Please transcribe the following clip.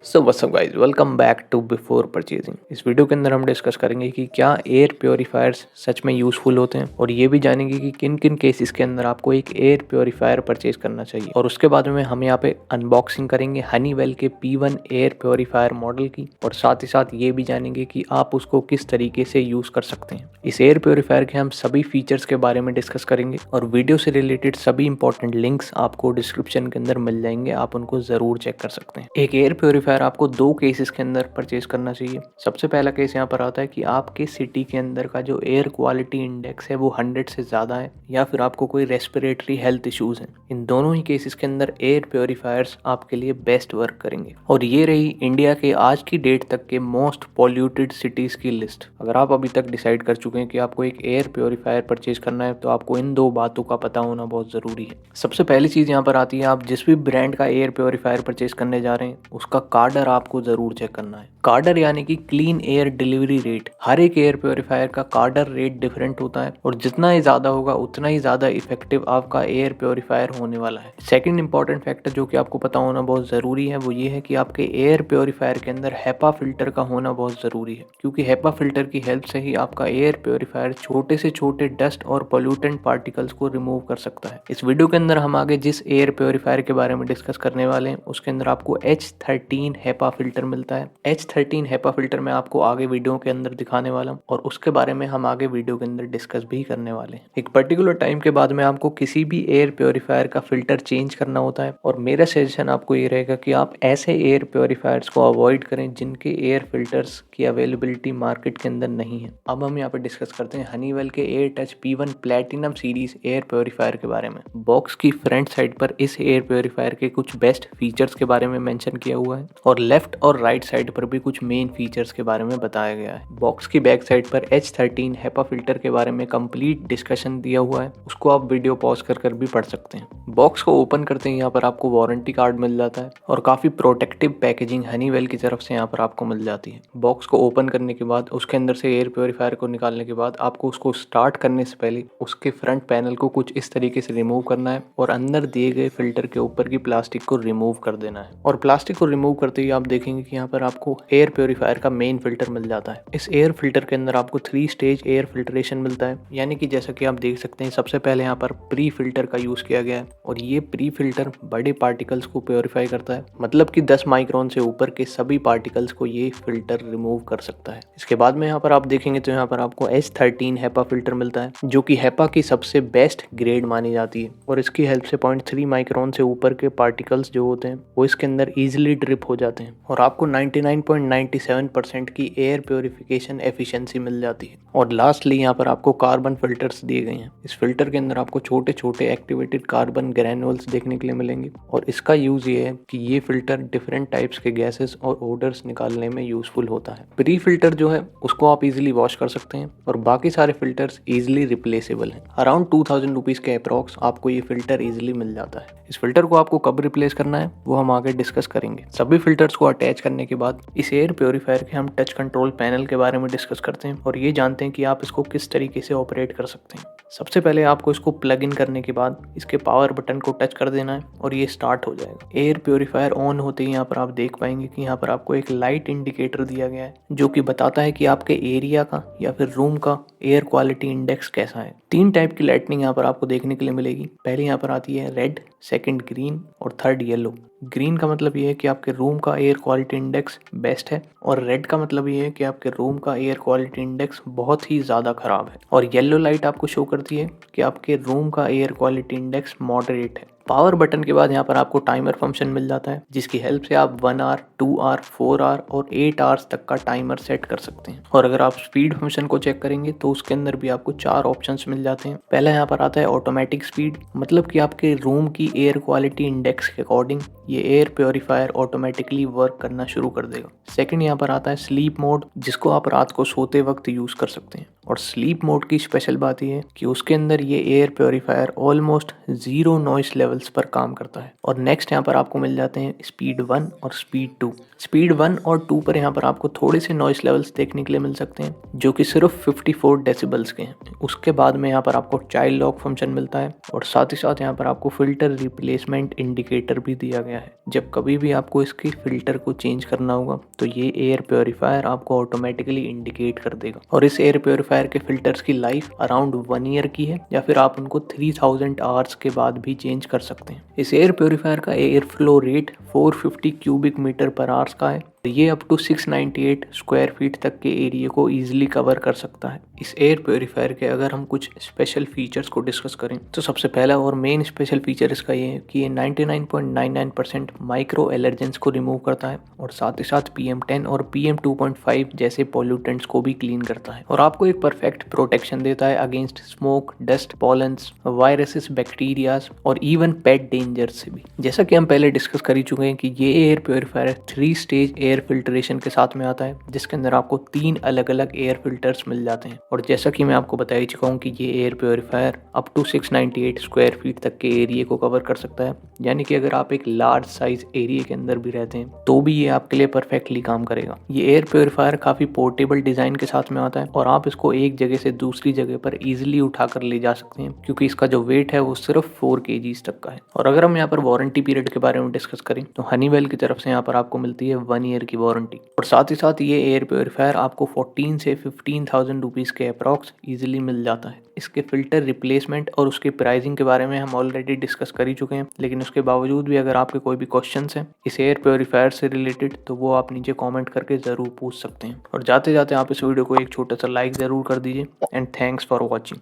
So what's up guys, welcome back to before purchasing. इस video के अंदर हम डिस्कस करेंगे कि क्या एयर प्योरीफायर्स सच में यूज़फुल होते हैं और ये भी जानेंगे कि किन किन केसेस के अंदर आपको एक एयर प्योरीफायर परचेज करना चाहिए। और उसके बाद में हम यहाँ पे अनबॉक्सिंग करेंगे हनीवेल के P1 एयर प्योरीफायर मॉडल की, और साथ ही साथ ये भी जानेंगे कि आप उसको किस तरीके से यूज़ कर सकते हैं। इस एयर प्योरीफायर के हम सभी फीचर्स के बारे में डिस्कस करेंगे और वीडियो से रिलेटेड सभी इंपॉर्टेंट लिंक्स आपको डिस्क्रिप्शन के अंदर मिल जाएंगे, आप उनको ज़रूर चेक कर सकते हैं। एक एयर प्योरीफायर आपको दो केसेस के अंदर परचेज करना चाहिए। सबसे पहला केस यहाँ पर आता है कि आपके सिटी के अंदर का जो एयर क्वालिटी इंडेक्स है वो 100 से ज़्यादा है, या फिर आपको कोई रेस्पिरेटरी हेल्थ इश्यूज हैं। इन दोनों ही केसेस के अंदर एयर प्योरीफायर्स आपके लिए बेस्ट वर्क करेंगे। और ये रही इंडिया के आज की डेट तक के मोस्ट पॉल्यूटेड सिटीज की लिस्ट। अगर आप अभी तक डिसाइड कर चुके हैं कि आपको एक एयर प्योरीफायर परचेज करना है, तो आपको इन दो बातों का पता होना बहुत ज़रूरी है। सबसे पहली चीज़ यहाँ पर आती है, आप जिस भी ब्रांड का एयर प्योरीफायर परचेज करने जा रहे हैं उसका कार्डर आपको जरूर चेक करना है। कार्डर यानी कि क्लीन एयर डिलीवरी रेट। हर एक एयर प्योरीफायर का कार्डर रेट डिफरेंट होता है, और जितना ही ज्यादा होगा उतना ही ज्यादा इफेक्टिव आपका एयर प्योरीफायर होने वाला है। सेकंड इंपॉर्टेंट फैक्टर जो कि आपको पता होना बहुत जरूरी है वो ये है कि आपके एयर प्योरीफायर के अंदर हेपा फिल्टर का होना बहुत जरूरी है, क्योंकि हेपा फिल्टर की हेल्प से ही आपका एयर प्योरीफायर छोटे से छोटे डस्ट और पोल्यूटेंट पार्टिकल्स को रिमूव कर सकता है। इस वीडियो के अंदर हम आगे जिस एयर प्योरीफायर के बारे में डिस्कस करने वाले हैं उसके अंदर आपको H13 हेपा फिल्टर मिलता है। H13 हेपा फिल्टर मैं आपको आगे वीडियो के अंदर दिखाने वाला हूँ, और उसके बारे में हम आगे वीडियो के अंदर डिस्कस भी करने वाले हैं। एक पर्टिकुलर टाइम के बाद में आपको किसी भी एयर प्योरीफायर का फिल्टर चेंज करना होता है, और मेरा सजेशन आपको ये रहेगा कि आप ऐसे एयर प्योरीफायर्स को अवॉइड करें जिनके एयर फिल्टर्स की अवेलेबिलिटी मार्केट के अंदर नहीं है। अब हम यहाँ पे डिस्कस करते हैं हनीवेल के air touch P1 platinum series air purifier के बारे में। बॉक्स की फ्रंट साइड पर इस एयर प्योरीफायर के कुछ बेस्ट फीचर्स के बारे में मेंशन किया हुआ है, और लेफ्ट और राइट साइड पर भी कुछ मेन फीचर्स के बारे में बताया गया है। बॉक्स की बैक साइड पर H13 हेपा फिल्टर के बारे में कंप्लीट डिस्कशन दिया हुआ है, उसको आप वीडियो पॉज कर भी पढ़ सकते हैं। बॉक्स को ओपन करते ही यहाँ पर आपको वारंटी कार्ड मिल जाता है, और काफी प्रोटेक्टिव पैकेजिंग हनीवेल की तरफ से यहाँ पर आपको मिल जाती है। बॉक्स को ओपन करने के बाद उसके अंदर से एयर प्योरीफायर को निकालने के बाद आपको उसको स्टार्ट करने से पहले उसके फ्रंट पैनल को कुछ इस तरीके से रिमूव करना है, और अंदर दिए गए फिल्टर के ऊपर की प्लास्टिक को रिमूव कर देना है। और प्लास्टिक को रिमूव करते ही आप देखेंगे कि यहाँ पर आपको एयर प्योरीफायर का मेन फिल्टर मिल जाता है। इस एयर फिल्टर के अंदर आपको 3 स्टेज एयर फिल्ट्रेशन मिलता है, यानी कि जैसा कि आप देख सकते हैं सबसे पहले यहाँ पर प्री फिल्टर का यूज किया गया है, और ये प्री फिल्टर बड़े पार्टिकल्स को प्योरीफाई करता है, मतलब कि 10 माइक्रोन से ऊपर के सभी पार्टिकल्स को ये फिल्टर रिमूव कर सकता है। इसके बाद में यहाँ पर आप देखेंगे तो यहाँ पर आपको H13 हेपा फिल्टर मिलता है, जो कि हेपा की सबसे बेस्ट ग्रेड मानी जाती है, और इसकी हेल्प से 0.3 माइक्रोन से ऊपर के पार्टिकल्स जो होते हैं वो इसके अंदर इजीली ड्रिप हो जाते हैं, और आपको 99.97% की एयर प्योरीफिकेशन एफिशिएंसी मिल जाती है। और लास्टली यहाँ पर आपको कार्बन फिल्टर्स दिए गए हैं। इस फिल्टर के अंदर आपको छोटे छोटे एक्टिवेटेड कार्बन ग्रैन्युल्स देखने के लिए मिलेंगे, और इसका यूज ये है कि ये फिल्टर डिफरेंट टाइप्स के गैसेस और ओडर्स निकालने में यूजफुल होता है। प्री फिल्टर जो है उसको आप इजीली वॉश कर सकते हैं, और बाकी सारे फिल्टर्स इजीली रिप्लेसेबल हैं। अराउंड 2000 रुपीज़ के अप्रॉक्स आपको ये फिल्टर इजीली मिल जाता है। इस फिल्टर को आपको कब रिप्लेस करना है वो हम आगे डिस्कस करेंगे। सभी फिल्टर्स को अटैच करने के बाद इस एयर प्योरीफायर के हम टच कंट्रोल पैनल के बारे में डिस्कस करते हैं, और ये जानते हैं कि आप इसको किस तरीके से ऑपरेट कर सकते हैं। सबसे पहले आपको इसको प्लग इन करने के बाद इसके पावर बटन को टच कर देना है, और ये स्टार्ट हो जाएगा। एयर प्योरीफायर ऑन होते ही यहाँ पर आप देख पाएंगे कि यहाँ पर आपको एक लाइट इंडिकेटर दिया गया है, जो कि बताता है कि आपके एरिया का या फिर रूम का एयर क्वालिटी इंडेक्स कैसा है। 3 टाइप की लाइटनिंग यहाँ पर आपको देखने के लिए मिलेगी। पहले यहाँ पर आती है रेड, सेकंड ग्रीन, और थर्ड येलो। ग्रीन का मतलब ये है कि आपके रूम का एयर क्वालिटी इंडेक्स बेस्ट है, और रेड का मतलब ये है कि आपके रूम का एयर क्वालिटी इंडेक्स बहुत ही ज़्यादा ख़राब है, और येलो लाइट आपको शो करती है कि आपके रूम का एयर क्वालिटी इंडेक्स मॉडरेट है। पावर बटन के बाद यहाँ पर आपको टाइमर फंक्शन मिल जाता है, जिसकी हेल्प से आप 1 आवर, 2 आवर, 4 आवर और 8 आवर्स तक का टाइमर सेट कर सकते हैं। और अगर आप स्पीड फंक्शन को चेक करेंगे तो उसके अंदर भी आपको 4 ऑप्शंस मिल जाते हैं। पहला यहाँ पर आता है ऑटोमेटिक स्पीड, मतलब कि आपके रूम की एयर क्वालिटी इंडेक्स के अकॉर्डिंग ये एयर प्योरीफायर ऑटोमेटिकली वर्क करना शुरू कर देगा। सेकंड यहाँ पर आता है स्लीप मोड, जिसको आप रात को सोते वक्त यूज कर सकते हैं। और स्लीप मोड की स्पेशल बात ये है कि उसके अंदर ये air purifier almost 0 noise levels पर काम करता है। और नेक्स्ट यहाँ पर आपको मिल जाते हैं स्पीड 1 और स्पीड 2। स्पीड 1 और 2 पर यहाँ पर आपको थोड़े से नॉइस लेवल्स देखने के लिए मिल सकते हैं जो कि सिर्फ 54 डेसिबल्स के हैं। उसके बाद में यहाँ पर आपको चाइल्ड लॉक फंक्शन मिलता है और साथ ही साथ यहाँ पर आपको फिल्टर रिप्लेसमेंट इंडिकेटर भी दिया गया है। जब कभी भी आपको इसकी फिल्टर को चेंज करना होगा तो ये एयर प्योरीफायर आपको ऑटोमेटिकली इंडिकेट कर देगा। और इस एयर प्योरीफायर के फिल्टर्स की लाइफ अराउंड 1 ईयर की है या फिर आप उनको 3000 आवर्स के बाद भी चेंज कर सकते हैं। इस एयर प्योरीफायर का air flow rate 450 cubic metre per hours का है। ये अप टू 698 स्क्वायर फीट तक के एरिया को इजीली कवर कर सकता है। इस एयर प्योरीफायर के अगर हम कुछ स्पेशल फीचर्स को डिस्कस करें तो सबसे पहला और मेन स्पेशल फीचर इसका ये है कि ये 99.99% माइक्रो एलर्जेंस को रिमूव करता है और साथ ही साथ PM10 और PM2.5 जैसे पॉल्यूटेंट्स को भी क्लीन करता है और आपको एक परफेक्ट प्रोटेक्शन देता है against smoke, dust, pollens, viruses, bacterias और इवन पेट डेंजर से भी। जैसा कि हम पहले डिस्कस कर ही चुके हैं कि ये air purifier 3 stage air filtration के साथ में आता है जिसके अंदर आपको 3 अलग अलग एयर फिल्टर्स मिल जाते हैं। और जैसा कि मैं आपको बता ही चुका हूँ कि ये air purifier up to 698 square feet तक के एरिया को कवर कर सकता है, यानी कि अगर आप एक लार्ज साइज एरिया के अंदर भी रहते हैं तो भी ये आपके लिए परफेक्टली काम करेगा। ये एयर प्योरीफायर काफी पोर्टेबल डिजाइन के साथ में आता है और आप इसको एक जगह से दूसरी जगह पर इजिली उठाकर ले जा सकते हैं क्योंकि इसका जो वेट है वो सिर्फ 4 kg तक का है। और अगर हम यहाँ पर वारंटी पीरियड के बारे में डिस्कस करें तो हनीवेल की तरफ से यहाँ पर आपको मिलती है 1 ईयर की वारंटी। और साथ ही साथ ये एयर प्योरीफायर आपको 14 से 15,000 रुपीज़ के अप्रॉक्स इजीली मिल जाता है। इसके फिल्टर रिप्लेसमेंट और उसकी प्राइसिंग के बारे में हम ऑलरेडी डिस्कस कर ही चुके हैं, लेकिन उसके बावजूद भी अगर आपके कोई भी क्वेश्चंस हैं इस एयर प्योरीफायर से रिलेटेड तो वो आप नीचे कमेंट करके ज़रूर पूछ सकते हैं। और जाते जाते आप इस वीडियो को एक छोटा सा लाइक ज़रूर कर दीजिए एंड थैंक्स फॉर वॉचिंग।